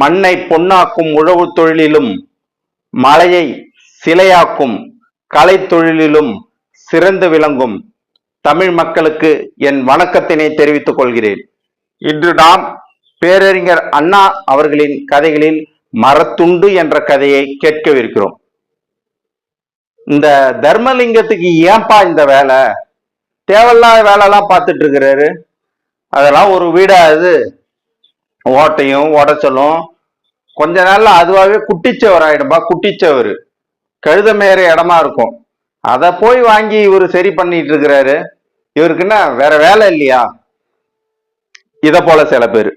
மண்ணை பொன்னாக்கும் உழவு தொழிலிலும் மலையை சிலையாக்கும் கலை தொழிலிலும் சிறந்து விளங்கும் தமிழ் மக்களுக்கு என் வணக்கத்தினை தெரிவித்துக் கொள்கிறேன். இன்று நாம் பேரறிஞர் அண்ணா அவர்களின் கதைகளில் மரத்துண்டு என்ற கதையை கேட்கவிருக்கிறோம். இந்த தர்மலிங்கத்துக்கு ஏன்பா இந்த வேலை, தேவையில்லாத வேலைலாம் பார்த்துட்டு இருக்கிறாரு? அதெல்லாம் ஒரு வீடா? அது ஓட்டையும் உடச்சலும் கொஞ்ச நாள்ல அதுவாகவே குட்டிச்சவர் ஆயிடும்பா. குட்டிச்சவர் கழுத மேற இடமா இருக்கும். அதை போய் வாங்கி இவரு சரி பண்ணிட்டு இருக்கிறாரு. இவருக்குன்னா வேற வேலை இல்லையா? இத போல சில பேர்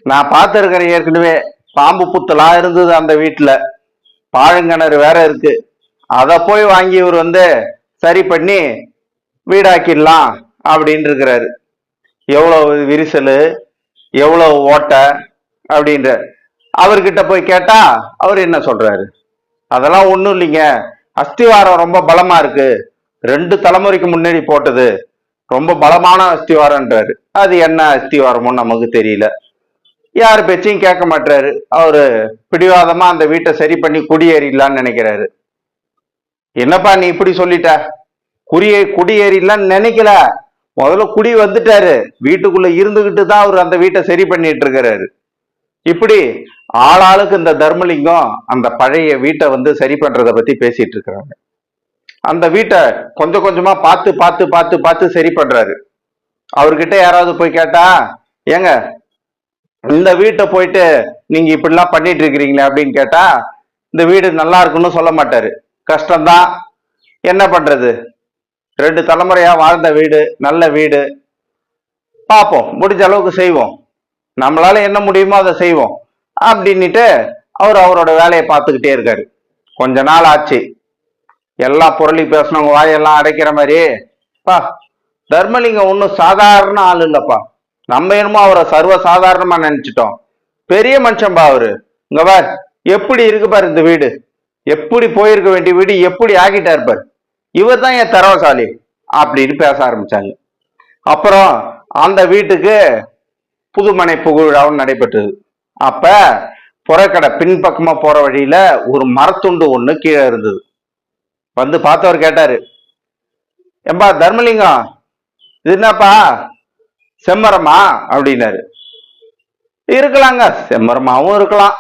நான் பார்த்துருக்கிறேன். ஏற்கனவே பாம்பு புத்தலாம் இருந்தது அந்த வீட்டுல, பாழங்கிணறு வேற இருக்கு. அதை போய் வாங்கி இவர் சரி பண்ணி வீடாக்கிடலாம் அப்படின்னு இருக்கிறாரு. எவ்வளவு விரிசல், எவ்வளவு ஓட்டை அப்படின்ற. அவர்கிட்ட போய் கேட்டா அவர் என்ன சொல்றாரு, அதெல்லாம் ஒண்ணும் இல்லைங்க, அஸ்திவாரம் ரொம்ப பலமா இருக்கு, 2 தலைமுறைக்கு முன்னாடி போட்டது, ரொம்ப பலமான அஸ்திவாரம்ன்றாரு. அது என்ன அஸ்திவாரமோ நமக்கு தெரியல. யாரு பேச்சையும் கேட்க மாட்டாரு. அவரு பிடிவாதமா அந்த வீட்டை சரி பண்ணி குடியேறிடலான்னு நினைக்கிறாரு. என்னப்பா நீ இப்படி சொல்லிட்ட? குடியேறிடலான்னு நினைக்கல, முதல்ல குடி வந்துட்டாரு. வீட்டுக்குள்ள இருந்துகிட்டு தான் அவர் அந்த வீட்டை சரி பண்ணிட்டு இருக்கிறாரு. இப்படி ஆளாளுக்கு இந்த தர்மலிங்கம் அந்த பழைய வீட்டை சரி பண்றதை பத்தி பேசிட்டு இருக்கிறாங்க. அந்த வீட்டை கொஞ்சம் கொஞ்சமா பார்த்து பார்த்து பார்த்து பார்த்து சரி பண்றாரு. அவர்கிட்ட யாராவது போய் கேட்டா, ஏங்க இந்த வீட்டை போயிட்டு நீங்க இப்படிலாம் பண்ணிட்டு இருக்கிறீங்களே அப்படின்னு கேட்டா, இந்த வீடு நல்லா இருக்குன்னு சொல்ல மாட்டாரு. கஷ்டம்தான், என்ன பண்றது, 2 தலைமுறையா வாழ்ந்த வீடு, நல்ல வீடு, பார்ப்போம், முடிஞ்ச அளவுக்கு செய்வோம், நம்மளால என்ன முடியுமோ அதை செய்வோம் அப்படின்னுட்டு அவர் அவரோட வேலையை பார்த்துக்கிட்டே இருக்காரு. கொஞ்ச நாள் ஆச்சு. எல்லாம் புரளி பேசினவங்க வாயெல்லாம் அடைக்கிற மாதிரி, பா தர்மலிங்கம் ஒன்றும் சாதாரண ஆள் இல்லப்பா, நம்ம என்னமோ அவரை சர்வ சாதாரணமா நினைச்சிட்டோம், பெரிய மனுஷன்பா அவரு. இங்க பார் எப்படி இருக்கு பாரு இந்த வீடு, எப்படி போயிருக்க வேண்டிய வீடு எப்படி ஆகிட்டா இருப்பார், இவர் தான் என் தரவசாலி அப்படின்னு பேச ஆரம்பிச்சாங்க. அப்புறம் அந்த வீட்டுக்கு புதுமனை புகழாவும் நடைபெற்றது. அப்ப புறக்கடை பின்பக்கமா போற வழியில ஒரு மரத்துண்டு ஒண்ணு கீழே இருந்தது. பார்த்தவர் கேட்டாரு, ஏம்பா தர்மலிங்கம், இது என்னப்பா செம்மரமா அப்படின்னாரு. இருக்கலாங்க, செம்மரமாவும் இருக்கலாம்,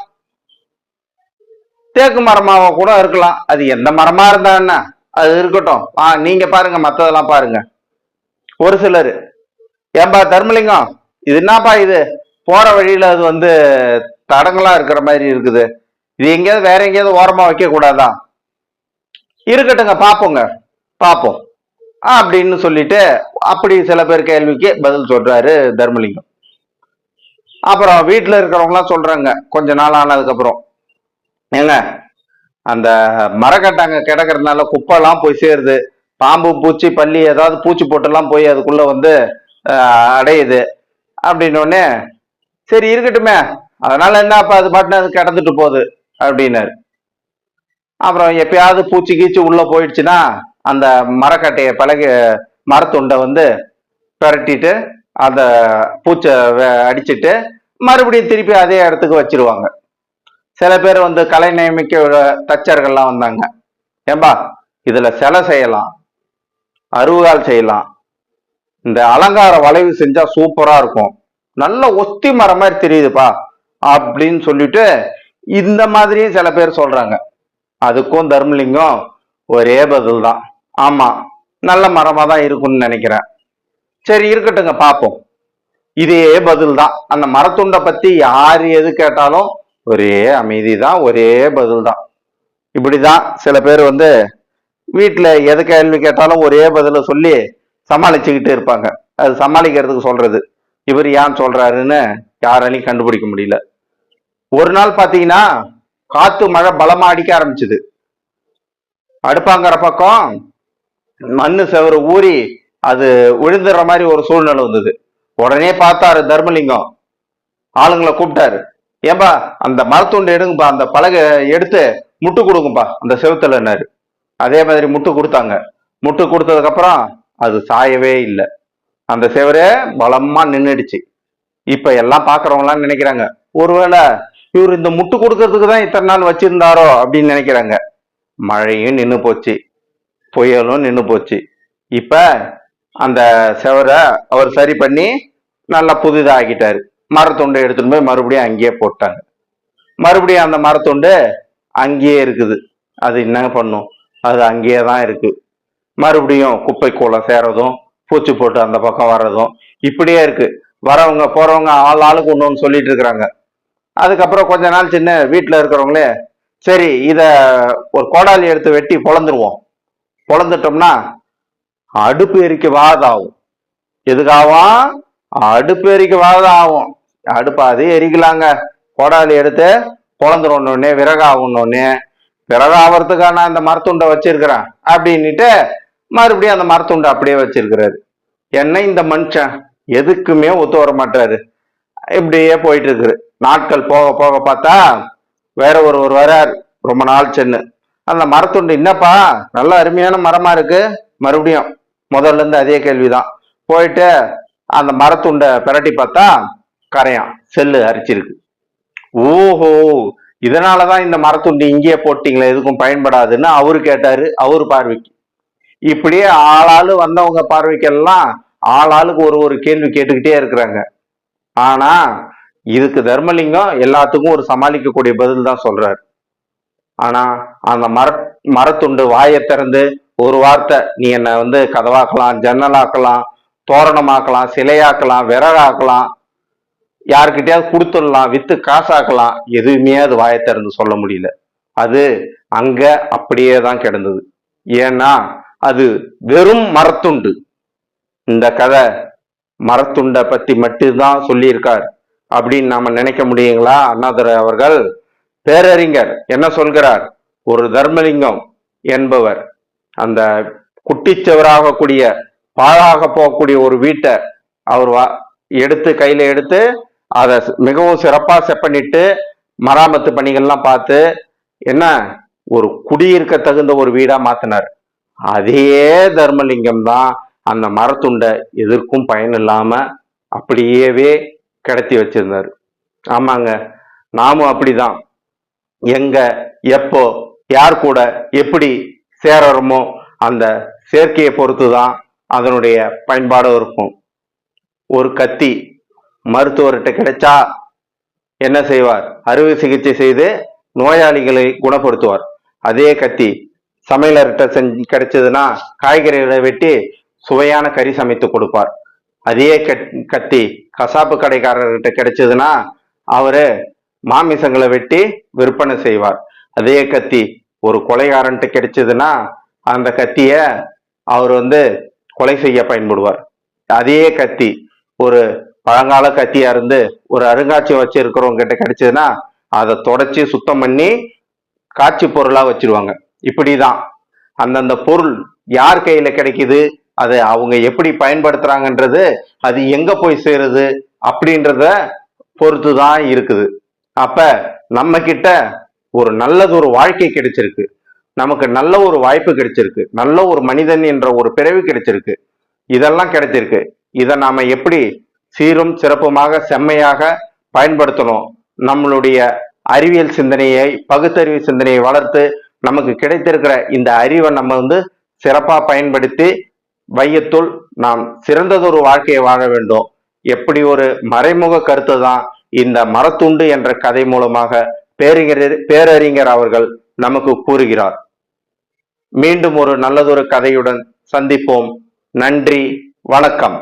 தேக்கு மரமாவும் கூட இருக்கலாம், அது எந்த மரமா இருந்தா என்ன, அது இருக்கட்டும், நீங்க பாருங்க, மத்ததெல்லாம் பாருங்க. ஒரு சிலர், ஏன்பா தர்மலிங்கம், இது என்னப்பா இது, போற வழியில அது தடங்களா இருக்கிற மாதிரி இருக்குது, இது எங்கேயாவது வேற எங்கேயாவது ஓரமா வைக்க கூடாதா? இருக்கட்டுங்க, பாப்போங்க பாப்போம் அப்படின்னு சொல்லிட்டு அப்படி சில பேர் கேள்விக்கு பதில் சொல்றாரு தர்மலிங்கம். அப்புறம் வீட்டுல இருக்கிறவங்க எல்லாம் சொல்றாங்க, கொஞ்ச நாள் ஆனதுக்கு அப்புறம், ஏங்க அந்த மரக்கட்டாங்க கிடக்கிறதுனால குப்பை எல்லாம் போய் சேருது, பாம்பு பூச்சி பள்ளி ஏதாவது பூச்சி போட்டெல்லாம் போய் அதுக்குள்ள அடையுது அப்படின்னோடனே, சரி இருக்கட்டுமே, அதனால என்ன, அப்ப அது பாட்டு அது கிடந்துட்டு போகுது அப்படின்னாரு. அப்புறம் எப்பயாவது பூச்சி கீச்சி உள்ள போயிடுச்சுன்னா அந்த மரக்கட்டைய மரத்துண்டை பிரட்டிட்டு அந்த பூச்சை அடிச்சுட்டு மறுபடியும் திருப்பி அதே இடத்துக்கு வச்சிருவாங்க. சில பேர் கலை நியமிக்க தச்சர்கள்லாம் வந்தாங்க, ஏம்பா இதுல சிலை செய்யலாம், அருவாள் செய்யலாம், இந்த அலங்கார வளைவு செஞ்சா சூப்பரா இருக்கும், நல்ல ஒத்தி மரம் மாதிரி தெரியுதுப்பா அப்படின்னு சொல்லிட்டு இந்த மாதிரியும் சில பேர் சொல்றாங்க. அதுக்கும் தர்மலிங்கம் ஒரே பதில் தான், ஆமா நல்ல மரமா தான் இருக்கும்னு நினைக்கிறேன், சரி இருக்கட்டுங்க பார்ப்போம். இதே பதில் தான். அந்த மரத்துண்டை பத்தி யாரு எது கேட்டாலும் ஒரே அமைதி தான், ஒரே பதில் தான். இப்படிதான் சில பேர் வீட்டுல எது கேள்வி கேட்டாலும் ஒரே பதில சொல்லி சமாளிச்சுக்கிட்டு இருப்பாங்க. அது சமாளிக்கிறதுக்கு சொல்றது, இவர் ஏன் சொல்றாருன்னு யாராலையும் கண்டுபிடிக்க முடியல. ஒரு நாள் பாத்தீங்கன்னா காத்து மழை பலமா அடிக்க ஆரம்பிச்சுது. அடுப்பாங்கிற பக்கம் மண்ணு செவரு ஊறி அது விழுந்துடுற மாதிரி ஒரு சூழ்நிலை வந்தது. உடனே பார்த்தாரு தர்மலிங்கம், ஆளுங்களை கூப்பிட்டாரு, ஏன்பா அந்த மரத்துண்டு எடுங்கப்பா, அந்த பலகை எடுத்து முட்டு கொடுங்கப்பா அந்த செவுத்துலன்னாரு. அதே மாதிரி முட்டு கொடுத்தாங்க. முட்டு கொடுத்ததுக்கு அப்புறம் அது சாயவே இல்லை, அந்த செவரே பலமா நின்றுடுச்சு. இப்ப எல்லாம் பாக்குறவங்க எல்லாம் நினைக்கிறாங்க, ஒருவேளை இவர் இந்த முட்டு கொடுக்கறதுக்கு தான் இத்தனை நாள் வச்சிருந்தாரோ அப்படின்னு நினைக்கிறாங்க. மழையும் நின்னு போச்சு, புயலும் நின்னு போச்சு. இப்ப அந்த செவரை அவர் சரி பண்ணி நல்லா புதிதா ஆக்கிட்டாரு. மரத்துண்டை எடுத்துட்டு போய் மறுபடியும் அங்கேயே போட்டாங்க. மறுபடியும் அந்த மரத்துண்டு அங்கேயே இருக்குது. அது என்ன பண்ணும், அது அங்கேயே தான் இருக்கு. மறுபடியும் குப்பை கூலம் சேரதும், பூச்சி போட்டு அந்த பக்கம் வர்றதும் இப்படியே இருக்கு. வரவங்க போறவங்க ஆளுக்கு ஒன்று சொல்லிட்டு இருக்கிறாங்க. அதுக்கப்புறம் கொஞ்ச நாள் சின்ன வீட்டுல இருக்கிறவங்களே, சரி இத ஒரு கோடாலி எடுத்து வெட்டி பொழந்துருவோம். பொழந்துட்டோம்னா அடுப்பு எரிக்க வாதாகும். எதுக்காகும்? அடுப்பு எரிக்க வாதாகும். அடுப்பு அது எரிக்கலாங்க. கோடாலி எடுத்து பொழந்துருவோன்னே விறகாகணுன்னே, விறகாகிறதுக்காக நான் இந்த மரத்துண்டை வச்சிருக்கிறேன் அப்படின்னுட்டு மறுபடியும் அந்த மரத்துண்டை அப்படியே வச்சிருக்கிறாரு. என்ன இந்த மனுஷன் எதுக்குமே ஒத்து வர மாட்டாரு. இப்படியே போயிட்டு இருக்குது. நாட்கள் போக போக பார்த்தா வேற ஒருவர் வரார். ரொம்ப நாள் சென்னு அந்த மரத்துண்டு, என்னப்பா நல்ல அருமையான மரமா இருக்கு. மறுபடியும் முதல்ல இருந்து அதே கேள்விதான். போயிட்டு அந்த மரத்துண்டை பிரட்டி பார்த்தா கரையான் செல்லு அரிச்சிருக்கு. ஓஹோ, இதனாலதான் இந்த மரத்துண்டு இங்கேயே போட்டீங்களே, எதுக்கும் பயன்படாதுன்னு அவரு கேட்டாரு. அவரு பார்வைக்கு இப்படியே ஆளாளு வந்தவங்க பார்வைக்கெல்லாம் ஆளாளுக்கு ஒரு கேள்வி கேட்டுக்கிட்டே இருக்கிறாங்க. ஆனா இதுக்கு தர்மலிங்கம் எல்லாத்துக்கும் ஒரு சமாளிக்கக்கூடிய பதில் தான் சொல்றாரு. ஆனா அந்த மரத்துண்டு வாயை திறந்து ஒரு வார்த்தை, நீ என்ன கதவாக்கலாம், ஜன்னலாக்கலாம், தோரணமாக்கலாம், சிலையாக்கலாம், விறகாக்கலாம், யாருக்கிட்டையாவது கொடுத்துடலாம், வித்து காசாக்கலாம், எதுவுமே அது வாயை திறந்து சொல்ல முடியல. அது அங்க அப்படியே தான் கிடந்தது. ஏன்னா அது வெறும் மரத்துண்டு. இந்த கதை மரத்துண்டை பத்தி மட்டும்தான் சொல்லியிருக்கார் அப்படின்னு நாம நினைக்க முடியுங்களா? அண்ணாதுரை அவர்கள் பேரறிஞர் என்ன சொல்கிறார்? ஒரு தர்மலிங்கம் என்பவர் அந்த குட்டிச்சவராக கூடிய பாழாக போகக்கூடிய ஒரு வீட்டை அவர் எடுத்து கையில எடுத்து அதை மிகவும் சிறப்பா செப்பனிட்டு மராமத்து பணிகள்லாம் பார்த்து என்ன ஒரு குடியிருக்க தகுந்த ஒரு வீடா மாத்தினார். அதே தர்மலிங்கம் தான் அந்த மரத்துண்டை எதற்கும் பயன் இல்லாம அப்படியேவே கிடத்தி வச்சிருந்தாரு. ஆமாங்க, நாமும் அப்படிதான். எங்க எப்போ யார் கூட எப்படி சேரறமோ அந்த சேர்க்கையை பொறுத்துதான் அதனுடைய பயன்பாடு இருக்கும். ஒரு கத்தி மருத்துவர்கிட்ட கிடைச்சா என்ன செய்வார்? அறுவை சிகிச்சை செய்து நோயாளிகளை குணப்படுத்துவார். அதே கத்தி சமையலர்கிட்ட கிடைச்சதுன்னா காய்கறிகளை வெட்டி சுவையான கறி சமைத்து கொடுப்பார். அதே கத்தி கசாப்பு கடைக்காரர்கிட்ட கிடைச்சதுன்னா அவரு மாமிசங்களை வெட்டி விற்பனை செய்வார். அதே கத்தி ஒரு கொலைகாரன்ட்டு கிடைச்சதுன்னா அந்த கத்திய அவர் கொலை செய்ய பயன்படுவார். அதே கத்தி ஒரு பழங்கால கத்தியா இருந்து ஒரு அருங்காட்சியம் வச்சிருக்கிறவங்க கிட்ட கிடைச்சதுன்னா அதை தொடச்சி சுத்தம் பண்ணி காட்சி பொருளா வச்சிருவாங்க. இப்படிதான் அந்தந்த பொருள் யார் கையில கிடைக்குது, அதை அவங்க எப்படி பயன்படுத்துறாங்கன்றது, அது எங்க போய் சேருது அப்படின்றத பொறுத்துதான் இருக்குது. அப்ப நம்ம கிட்ட ஒரு நல்லது ஒரு வாழ்க்கை கிடைச்சிருக்கு, நமக்கு நல்ல ஒரு வாய்ப்பு கிடைச்சிருக்கு, நல்ல ஒரு மனிதன் என்ற ஒரு பிறவி கிடைச்சிருக்கு, இதெல்லாம் கிடைச்சிருக்கு. இதை நாம எப்படி சீரும் சிறப்புமாக செம்மையாக பயன்படுத்தணும், நம்மளுடைய அறிவியல் சிந்தனையை பகுத்தறிவு சிந்தனையை வளர்த்து நமக்கு கிடைத்திருக்கிற இந்த அறிவை நம்ம சிறப்பா பயன்படுத்தி வையத்துள் நாம் சிறந்ததொரு வாழ்க்கையை வாழ வேண்டும். எப்படி ஒரு மறைமுக கருத்து தான் இந்த மரத்துண்டு என்ற கதை மூலமாக பேரறிஞர் அவர்கள் நமக்கு கூறுகிறார். மீண்டும் ஒரு நல்லதொரு கதையுடன் சந்திப்போம். நன்றி, வணக்கம்.